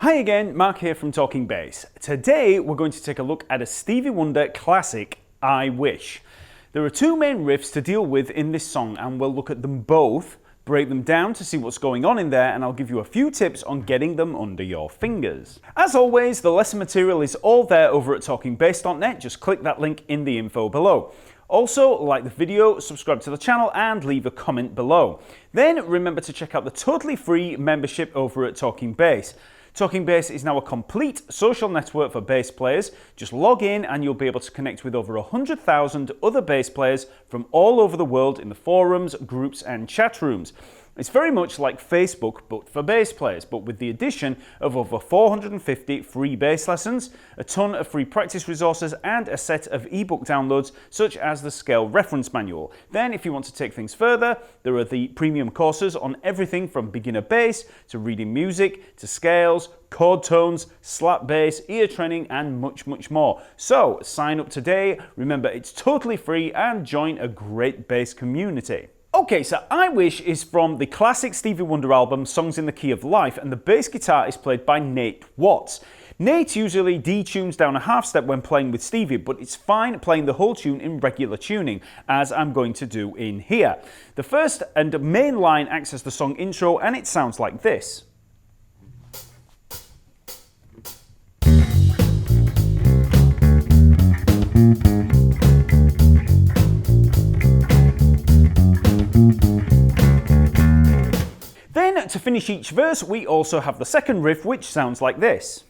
Hi again, Mark here from Talking Bass. Today we're going to take a look at a Stevie Wonder classic, I Wish. There are two main riffs to deal with in this song and we'll look at them both, break them down to see what's going on in there, and I'll give you a few tips on getting them under your fingers. As always, the lesson material is all there over at TalkingBass.net, just click that link in the info below. Also, like the video, subscribe to the channel and leave a comment below. Then remember to check out the totally free membership over at Talking Bass. Talking Bass is now a complete social network for bass players. Just log in and you'll be able to connect with over 100,000 other bass players from all over the world in the forums, groups and chat rooms. It's very much like Facebook but for bass players, but with the addition of over 450 free bass lessons, a ton of free practice resources and a set of ebook downloads such as the scale reference manual. Then if you want to take things further, there are the premium courses on everything from beginner bass to reading music to scales, chord tones, slap bass, ear training and much more. So sign up today, remember it's totally free and join a great bass community. Okay, so I Wish is from the classic Stevie Wonder album Songs in the Key of Life, and the bass guitar is played by Nate Watts. Nate usually detunes down a half step when playing with Stevie, but it's fine playing the whole tune in regular tuning, as I'm going to do in here. The first and main line acts as the song intro, and it sounds like this. Then, to finish each verse, we also have the second riff, which sounds like this.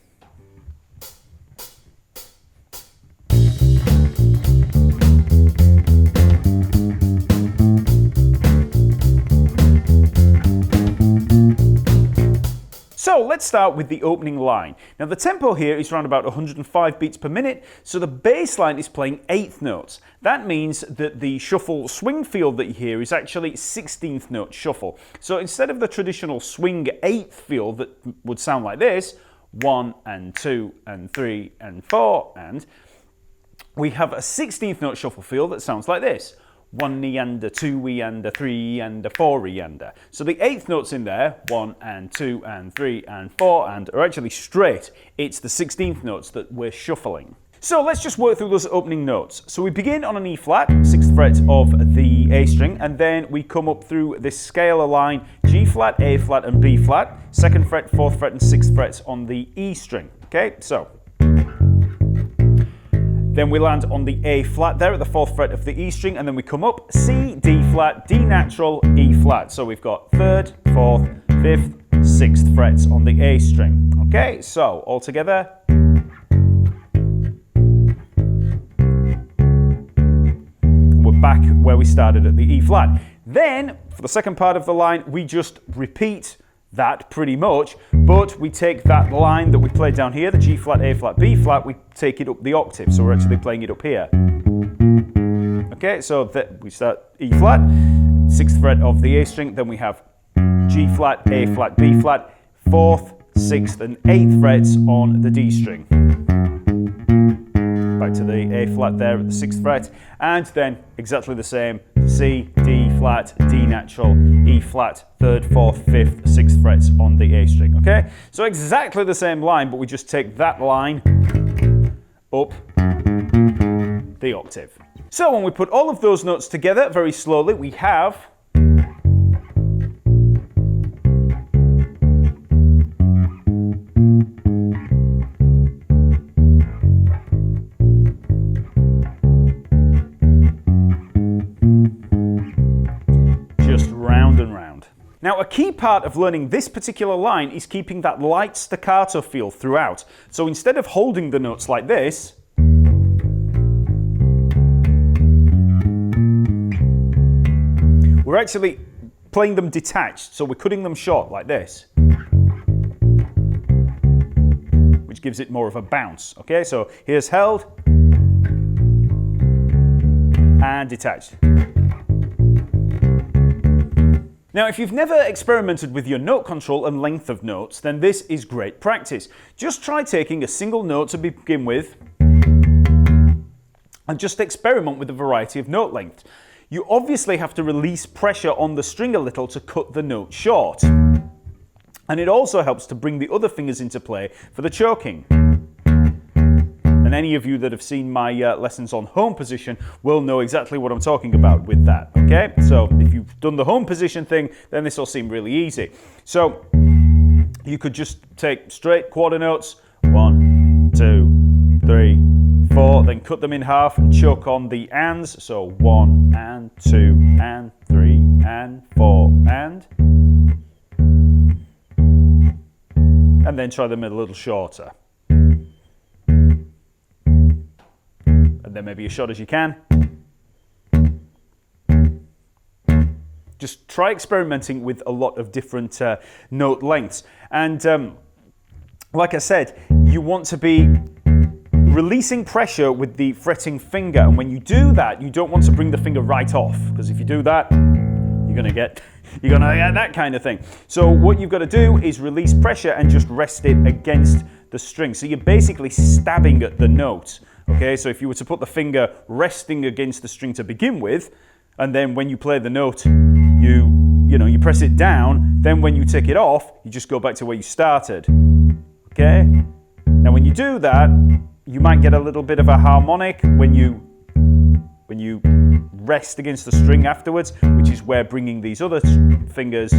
So let's start with the opening line. Now the tempo here is around about 105 beats per minute, so the bass line is playing eighth notes. That means that the shuffle swing feel that you hear is actually 16th note shuffle. So instead of the traditional swing eighth feel that would sound like this, 1 and 2 and 3 and 4, and we have a 16th note shuffle feel that sounds like this. 1 meander, 2 meander, 3 meander, 4 meander. So the eighth notes in there, 1 and 2 and 3 and 4 and are actually straight. It's the 16th notes that we're shuffling. So let's just work through those opening notes. So we begin on an E flat, 6th fret of the A string, and then we come up through this scalar line, G flat, A flat and B flat, 2nd fret, 4th fret and 6th frets on the E string. Okay, so then we land on the A flat there at the 4th fret of the E string, and then we come up C, D flat, D natural, E flat. So we've got 3rd, 4th, 5th, 6th frets on the A string. Okay, so all together. We're back where we started at the E flat. Then, for the second part of the line, we just repeat that pretty much, but we take that line that we played down here, the G flat, A flat, B flat, we take it up the octave, so we're actually playing it up here. Okay, so we start E flat, 6th fret of the A string, then we have G flat, A flat, B flat, 4th, 6th and 8th frets on the D string. Back to the A flat there at the 6th fret, and then exactly the same, C, D flat, D natural, E flat, 3rd, 4th, 5th, 6th frets on the A string, okay? So exactly the same line, but we just take that line up the octave. So when we put all of those notes together very slowly, we have Now, a key part of learning this particular line is keeping that light staccato feel throughout. So instead of holding the notes like this, we're actually playing them detached. So we're cutting them short like this, which gives it more of a bounce. Okay, so here's held and detached. Now, if you've never experimented with your note control and length of notes, then this is great practice. Just try taking a single note to begin with and just experiment with a variety of note lengths. You obviously have to release pressure on the string a little to cut the note short. And it also helps to bring the other fingers into play for the choking. And any of you that have seen my lessons on home position will know exactly what I'm talking about with that, okay? So if you've done the home position thing, then this will seem really easy. So you could just take straight quarter notes, 1, 2, 3, 4, then cut them in half and choke on the ands. So 1 and 2 and 3 and 4 and then try them a little shorter. And then maybe as short as you can. Just try experimenting with a lot of different note lengths. And like I said, you want to be releasing pressure with the fretting finger. And when you do that, you don't want to bring the finger right off, because if you do that, you're gonna get that kind of thing. So what you've got to do is release pressure and just rest it against the string. So you're basically stabbing at the note. Okay, so if you were to put the finger resting against the string to begin with, and then when you play the note, you press it down, then when you take it off, you just go back to where you started. Okay? Now when you do that, you might get a little bit of a harmonic when you rest against the string afterwards, which is where bringing these other fingers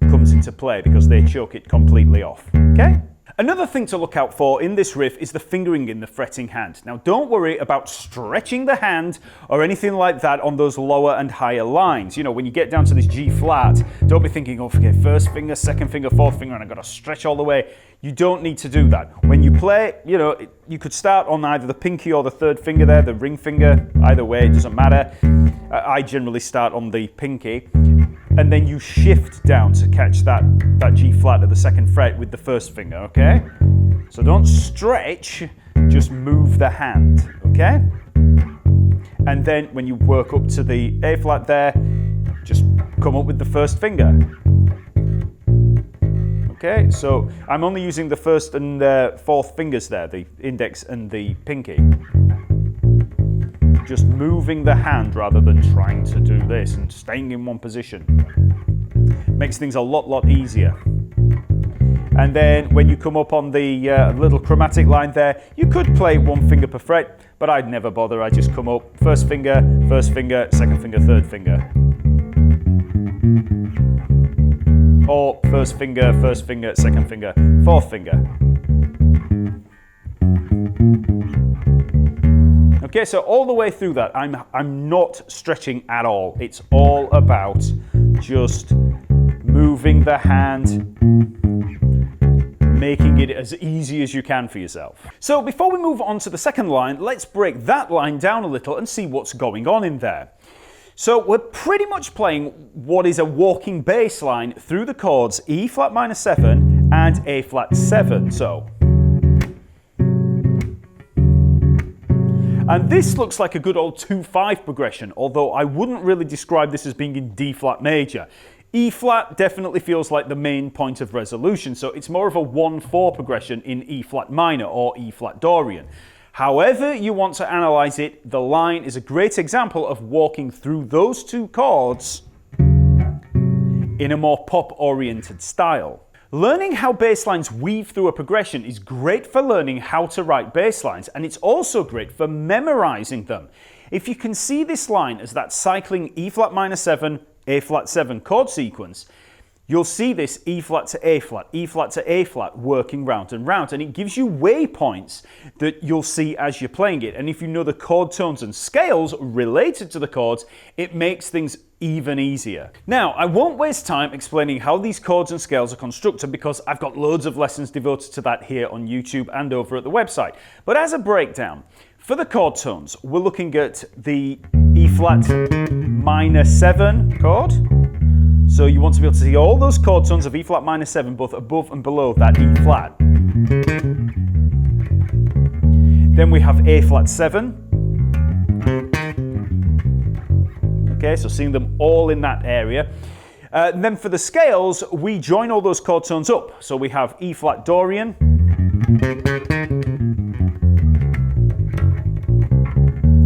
comes into play, because they choke it completely off. Okay? Another thing to look out for in this riff is the fingering in the fretting hand. Now don't worry about stretching the hand or anything like that on those lower and higher lines. You know, when you get down to this G flat, don't be thinking, oh, okay, first finger, second finger, fourth finger, and I've got to stretch all the way. You don't need to do that. When you play, you could start on either the pinky or the third finger there, the ring finger, either way, it doesn't matter. I generally start on the pinky. And then you shift down to catch that G flat at the second fret with the first finger, okay? So don't stretch, just move the hand, okay? And then when you work up to the A flat there, just come up with the first finger. Okay, so I'm only using the first and fourth fingers there, the index and the pinky. Just moving the hand rather than trying to do this and staying in one position. Makes things a lot easier. And then when you come up on the little chromatic line there, you could play one finger per fret, but I'd never bother. I just come up, first finger, second finger, third finger. Or first finger, second finger, fourth finger. Okay, so all the way through that, I'm not stretching at all. It's all about just moving the hand, making it as easy as you can for yourself. So before we move on to the second line, let's break that line down a little and see what's going on in there. So we're pretty much playing what is a walking bass line through the chords E flat minor 7 and A flat 7. So. And this looks like a good old 2-5 progression, although I wouldn't really describe this as being in D flat major. E flat definitely feels like the main point of resolution, so it's more of a 1-4 progression in E flat minor or E flat Dorian. However you want to analyze it, the line is a great example of walking through those two chords in a more pop-oriented style. Learning how bass lines weave through a progression is great for learning how to write bass lines, and it's also great for memorizing them. If you can see this line as that cycling E flat minor 7, A flat 7 chord sequence, you'll see this E flat to A flat, E flat to A flat working round and round, and it gives you waypoints that you'll see as you're playing it. And if you know the chord tones and scales related to the chords, it makes things even easier. Now, I won't waste time explaining how these chords and scales are constructed, because I've got loads of lessons devoted to that here on YouTube and over at the website. But as a breakdown, for the chord tones, we're looking at the E flat minor 7 chord. So you want to be able to see all those chord tones of E flat minor 7, both above and below that E flat. Then we have A flat 7. Okay, so seeing them all in that area. And then for the scales, we join all those chord tones up. So we have E flat Dorian.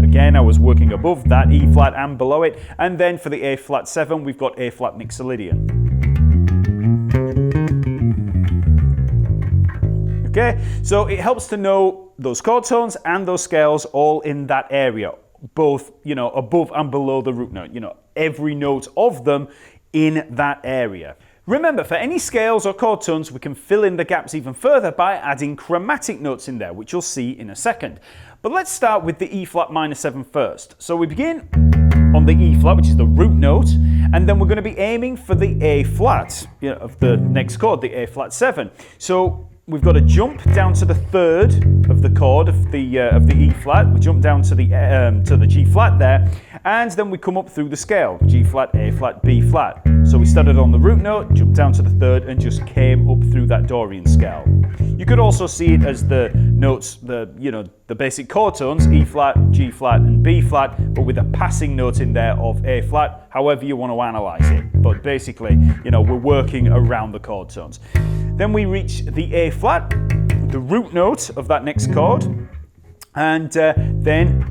Again, I was working above that E flat and below it. And then for the A flat 7, we've got A flat Mixolydian. Okay, so it helps to know those chord tones and those scales all in that area, both, above and below the root note, every note of them in that area. Remember, for any scales or chord tones, we can fill in the gaps even further by adding chromatic notes in there, which you'll see in a second. But let's start with the E flat minor 7 first. So we begin on the E flat, which is the root note, and then we're going to be aiming for the A flat of the next chord, the A flat 7. So we've got to jump down to the third of the chord of the E flat. We jump down to the G flat there, and then we come up through the scale: G flat, A flat, B flat. So we started on the root note, jumped down to the third, and just came up through that Dorian scale. You could also see it as the notes, the basic chord tones: E flat, G flat, and B flat, but with a passing note in there of A flat. However you want to analyze it, but basically, we're working around the chord tones. Then we reach the A flat, the root note of that next chord, and then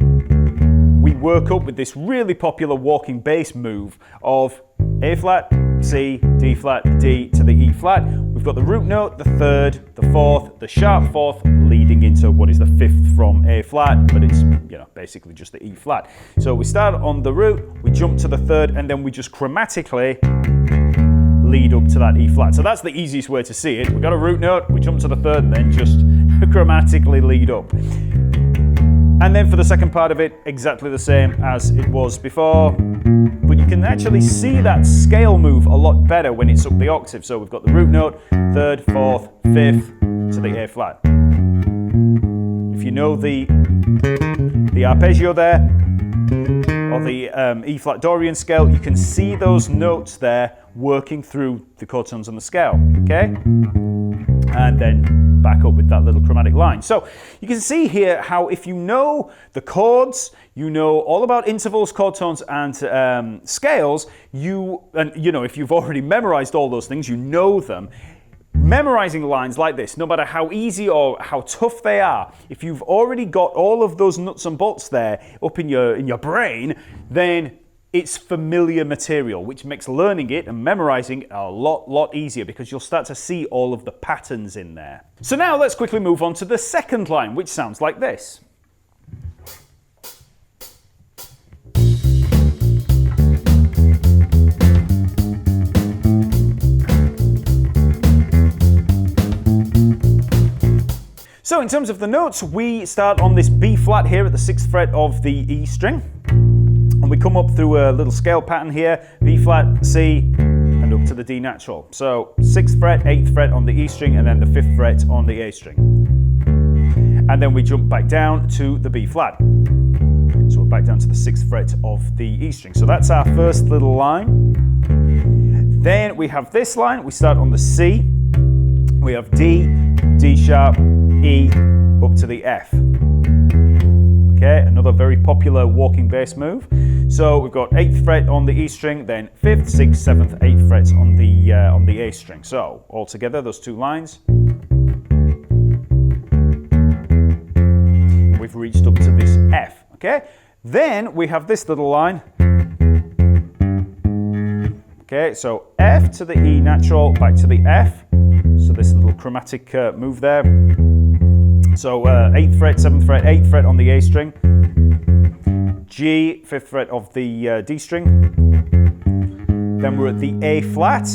we work up with this really popular walking bass move of A flat, C, D flat, D to the E flat. We've got the root note, the third, the fourth, the sharp fourth, leading into what is the fifth from A flat, but it's basically just the E flat. So we start on the root, we jump to the third, and then we just chromatically lead up to that E flat. So that's the easiest way to see it. We've got a root note, we jump to the third, and then just chromatically lead up. And then for the second part of it, exactly the same as it was before, but you can actually see that scale move a lot better when it's up the octave. So we've got the root note, third, fourth, fifth to the A flat. If you know the arpeggio there, or the E flat Dorian scale, you can see those notes there working through the chord tones on the scale, okay? And then back up with that little chromatic line. So you can see here how if you know the chords, you know all about intervals, chord tones, and scales, if you've already memorized all those things, you know them. Memorizing lines like this, no matter how easy or how tough they are, if you've already got all of those nuts and bolts there up in your brain, then it's familiar material, which makes learning it and memorizing a lot easier because you'll start to see all of the patterns in there. So now let's quickly move on to the second line, which sounds like this. So in terms of the notes, we start on this B flat here at the 6th fret of the E string. And we come up through a little scale pattern here, B flat, C, and up to the D natural. So 6th fret, 8th fret on the E string, and then the 5th fret on the A string. And then we jump back down to the B flat. So we're back down to the 6th fret of the E string. So that's our first little line. Then we have this line, we start on the C, we have D, D sharp, E, up to the F. Okay, another very popular walking bass move. So we've got 8th fret on the E string, then 5th, 6th, 7th, 8th frets on the A string. So all together, those two lines. We've reached up to this F. Okay, then we have this little line. Okay, so F to the E natural, back to the F. So this little chromatic move there. So 8th fret, 7th fret, 8th fret on the A string, G, 5th fret of the D string, then we're at the A flat,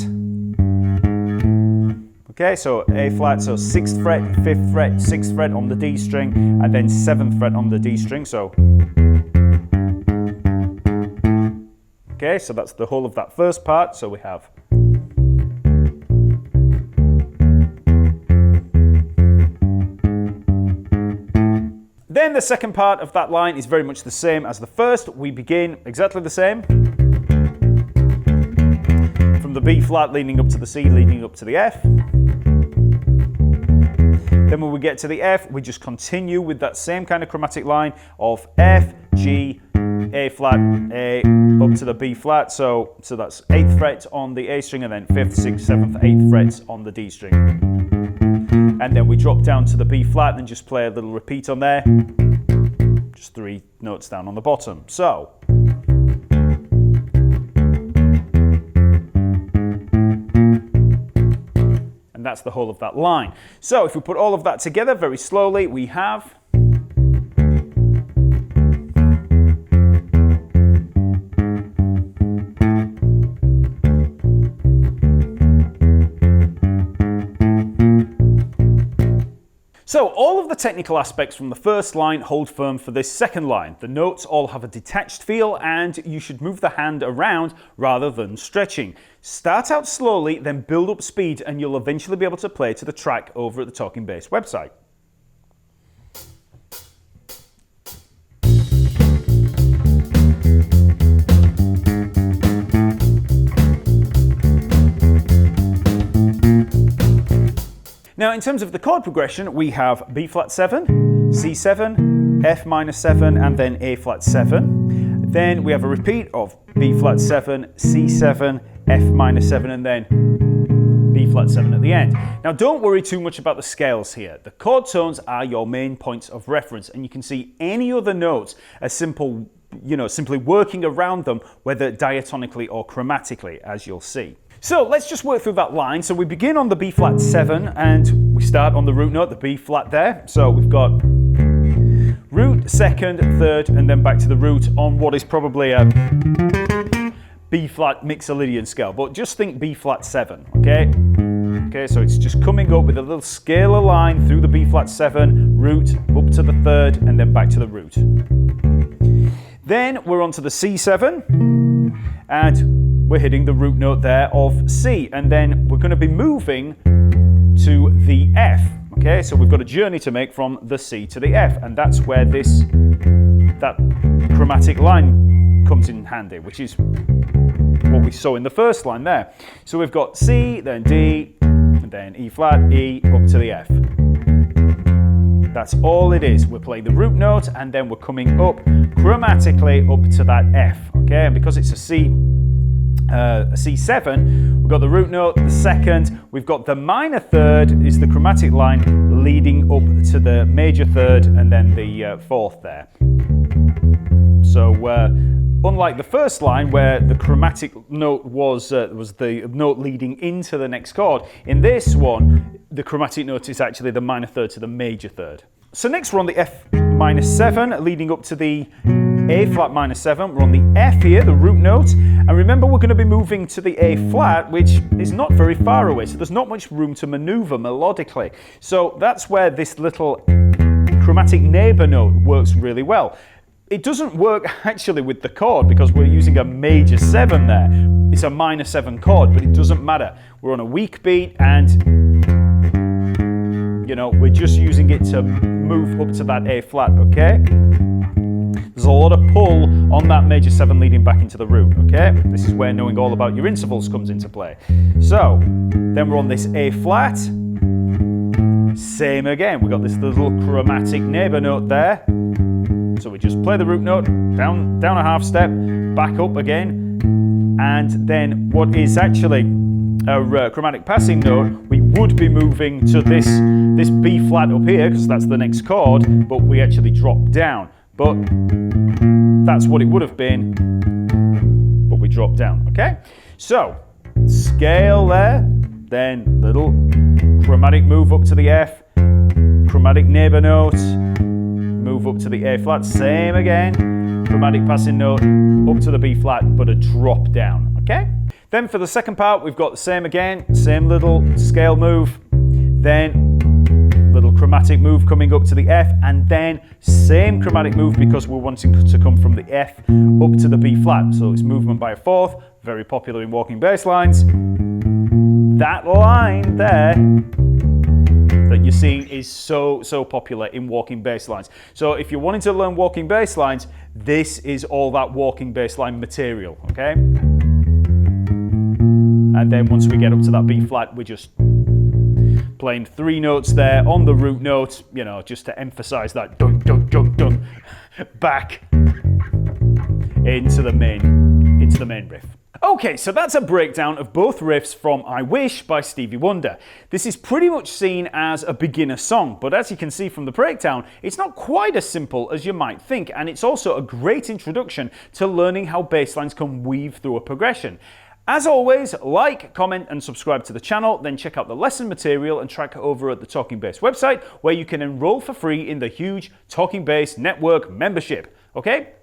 okay, so A flat, so 6th fret, 5th fret, 6th fret on the D string, and then 7th fret on the D string, so, okay, so that's the whole of that first part, so we have Then the second part of that line is very much the same as the first. We begin exactly the same. From the B flat leading up to the C, leading up to the F. Then when we get to the F, we just continue with that same kind of chromatic line of F, G, A flat, A, up to the B flat. So that's 8th fret on the A string and then 5th, 6th, 7th, 8th frets on the D string. And then we drop down to the B flat and just play a little repeat on there. Just 3 notes down on the bottom. So. And and that's the whole of that line. So if we put all of that together very slowly, we have... So all of the technical aspects from the first line hold firm for this second line. The notes all have a detached feel and you should move the hand around rather than stretching. Start out slowly, then build up speed and you'll eventually be able to play to the track over at the Talking Bass website. Now, in terms of the chord progression, we have B flat 7, C7, F minor 7, and then A flat 7. Then we have a repeat of B flat 7, C7, F minor 7, and then B flat 7 at the end. Now, don't worry too much about the scales here. The chord tones are your main points of reference, and you can see any other notes as simply working around them, whether diatonically or chromatically, as you'll see. So let's just work through that line. So we begin on the B flat 7 and we start on the root note, the B flat there. So we've got root, second, third, and then back to the root on what is probably a B flat Mixolydian scale, but just think B flat 7, okay? Okay, so it's just coming up with a little scalar line through the B flat 7, root, up to the third, and then back to the root. Then we're on to the C7, and we're hitting the root note there of C, and then we're going to be moving to the F. Okay, so we've got a journey to make from the C to the F, and that's where that chromatic line comes in handy, which is what we saw in the first line there. So we've got C, then D, and then E flat, E, up to the F. That's all it is. We're playing the root note, and then we're coming up chromatically up to that F. Okay, and because it's a C7, we've got the root note, the second, we've got the minor third is the chromatic line leading up to the major third and then the fourth there. So unlike the first line where the chromatic note was the note leading into the next chord, in this one the chromatic note is actually the minor third to the major third. So next we're on the F minor 7 leading up to the A flat minor 7. We're on the F here, the root note, and remember we're going to be moving to the A flat, which is not very far away, so there's not much room to maneuver melodically. So that's where this little chromatic neighbor note works really well. It doesn't work actually with the chord because we're using a major 7 there. It's a minor 7 chord, but it doesn't matter. We're on a weak beat and we're just using it to move up to that A flat, okay? There's a lot of pull on that major 7 leading back into the root, okay? This is where knowing all about your intervals comes into play. So, then we're on this A flat. Same again, we've got this little chromatic neighbor note there. So we just play the root note, down a half step, back up again, and then what is actually a chromatic passing note, we would be moving to this B flat up here, because that's the next chord, but we actually drop down. But that's what it would have been, but we drop down, okay? So, scale there, then little chromatic move up to the F, chromatic neighbor note, move up to the A flat, same again, chromatic passing note, up to the B flat, but a drop down, okay? Then for the second part, we've got the same again, same little scale move, then little chromatic move coming up to the F, and then same chromatic move because we're wanting to come from the F up to the B flat. So it's movement by a fourth, very popular in walking bass lines. That line there that you're seeing is so popular in walking bass lines. So if you're wanting to learn walking bass lines, this is all that walking bass line material, okay? And then once we get up to that B flat, we're just playing 3 notes there on the root note, just to emphasize that dun dun dun dun back into the main riff. Okay, so that's a breakdown of both riffs from I Wish by Stevie Wonder. This is pretty much seen as a beginner song, but as you can see from the breakdown, it's not quite as simple as you might think, and it's also a great introduction to learning how bass lines can weave through a progression. As always, like, comment and subscribe to the channel, then check out the lesson material and track over at the Talking Bass website where you can enroll for free in the huge Talking Bass Network membership. Okay?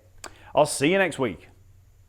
I'll see you next week.